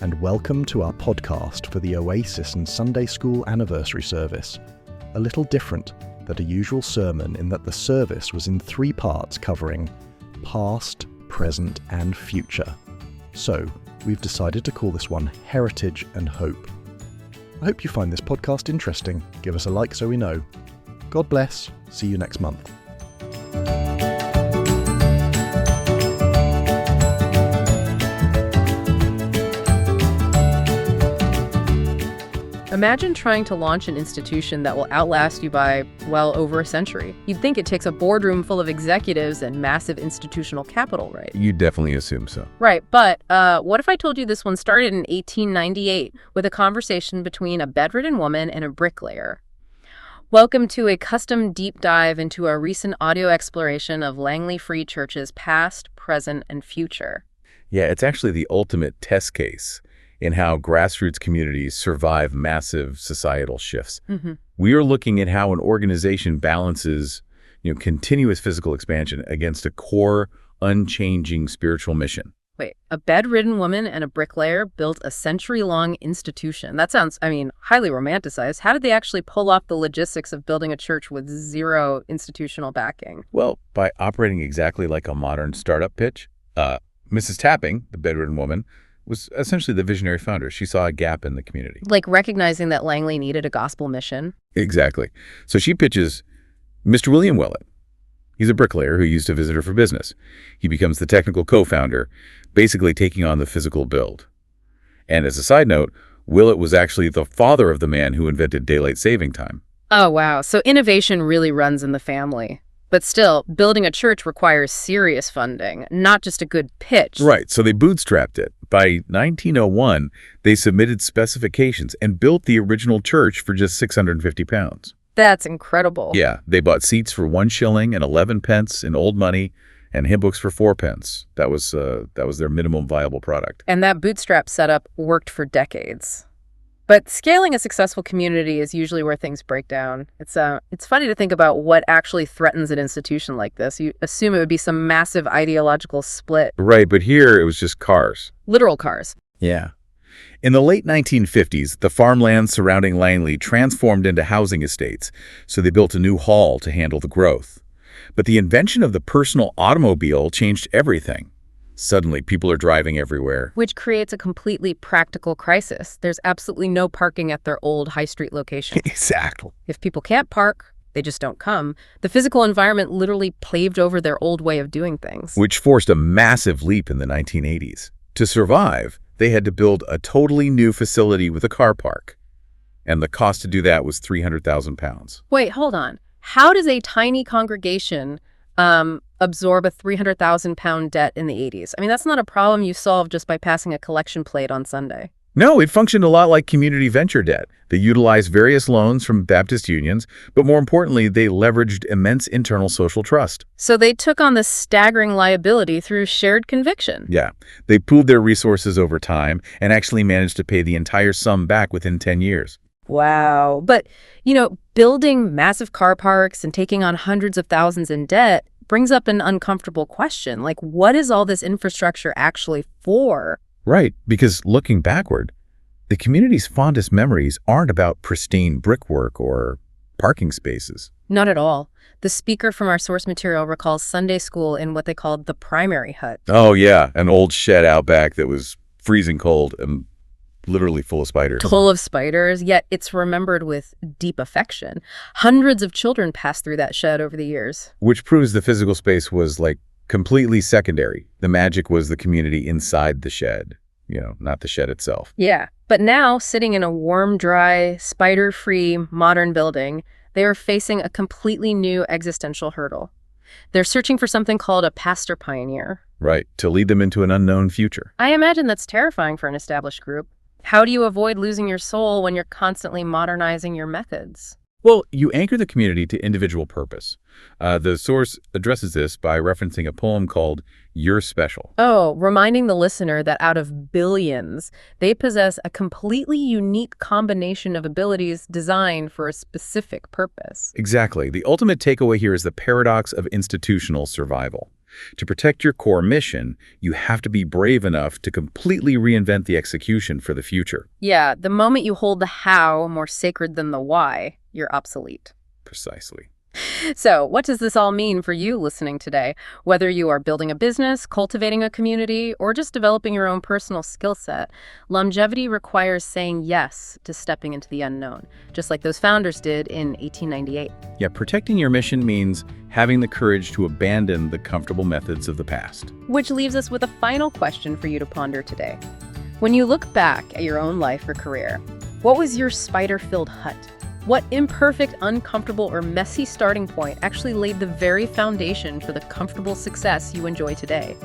and welcome to our podcast for the Oasis and Sunday School Anniversary Service. A little different than a usual sermon in that the service was in 3 parts covering past, present, and future. So, we've decided to call this one Heritage and Hope. I hope you find this podcast interesting. Give us a like so we know. God bless. See you next month. Imagine trying to launch an institution that will outlast you by, well, over a century. You'd think it takes a boardroom full of executives and massive institutional capital, right? You definitely assume so. Right, but what if I told you this one started in 1898 with a conversation between a bedridden woman and a bricklayer? Welcome to a custom deep dive into a recent audio exploration of Langley Free Church's past, present, and future. Yeah, it's actually the ultimate test case in how grassroots communities survive massive societal shifts. Mm-hmm. We are looking at how an organization balances, continuous physical expansion against a core, unchanging spiritual mission. Wait, a bedridden woman and a bricklayer built a century-long institution. That sounds, highly romanticized. How did they actually pull off the logistics of building a church with zero institutional backing? Well, by operating exactly like a modern startup pitch. Mrs. Tapping, the bedridden woman, was essentially the visionary founder. She saw a gap in the community. Like recognizing that Langley needed a gospel mission? Exactly. So she pitches Mr. William Willett. He's a bricklayer who used to visit her for business. He becomes the technical co-founder, basically taking on the physical build. And as a side note, Willett was actually the father of the man who invented daylight saving time. Oh, wow. So innovation really runs in the family. But still, building a church requires serious funding, not just a good pitch. Right, so they bootstrapped it. By 1901, they submitted specifications and built the original church for just 650 pounds. That's incredible. Yeah, they bought seats for 1 shilling and 11 pence in old money and hymn books for 4 pence. That was their minimum viable product. And that bootstrap setup worked for decades. But scaling a successful community is usually where things break down. It's funny to think about what actually threatens an institution like this. You assume it would be some massive ideological split. Right, but here it was just cars. Literal cars. Yeah. In the late 1950s, the farmland surrounding Langley transformed into housing estates, so they built a new hall to handle the growth. But the invention of the personal automobile changed everything. Suddenly, people are driving everywhere. Which creates a completely practical crisis. There's absolutely no parking at their old high street location. Exactly. If people can't park, they just don't come. The physical environment literally paved over their old way of doing things. Which forced a massive leap in the 1980s. To survive, they had to build a totally new facility with a car park. And the cost to do that was £300,000. Wait, hold on. How does a tiny congregation absorb a £300,000 debt in the 80s? That's not a problem you solve just by passing a collection plate on Sunday. No, it functioned a lot like community venture debt. They utilized various loans from Baptist unions, but more importantly, they leveraged immense internal social trust. So they took on this staggering liability through shared conviction. Yeah, they pooled their resources over time and actually managed to pay the entire sum back within 10 years. Wow. But, building massive car parks and taking on hundreds of thousands in debt brings up an uncomfortable question. Like, what is all this infrastructure actually for? Right, because looking backward, the community's fondest memories aren't about pristine brickwork or parking spaces. Not at all. The speaker from our source material recalls Sunday school in what they called the primary hut. Oh, yeah, an old shed out back that was freezing cold and literally full of spiders. Full of spiders, yet it's remembered with deep affection. Hundreds of children passed through that shed over the years. Which proves the physical space was completely secondary. The magic was the community inside the shed, not the shed itself. Yeah, but now, sitting in a warm, dry, spider-free, modern building, they are facing a completely new existential hurdle. They're searching for something called a pastor pioneer. Right, to lead them into an unknown future. I imagine that's terrifying for an established group. How do you avoid losing your soul when you're constantly modernizing your methods? Well, you anchor the community to individual purpose. The source addresses this by referencing a poem called You're Special. Oh, reminding the listener that out of billions, they possess a completely unique combination of abilities designed for a specific purpose. Exactly. The ultimate takeaway here is the paradox of institutional survival. To protect your core mission, you have to be brave enough to completely reinvent the execution for the future. Yeah, the moment you hold the how more sacred than the why, you're obsolete. Precisely. So, what does this all mean for you listening today? Whether you are building a business, cultivating a community, or just developing your own personal skill set, longevity requires saying yes to stepping into the unknown, just like those founders did in 1898. Yeah, protecting your mission means having the courage to abandon the comfortable methods of the past. Which leaves us with a final question for you to ponder today. When you look back at your own life or career, what was your spider-filled hut? What imperfect, uncomfortable, or messy starting point actually laid the very foundation for the comfortable success you enjoy today?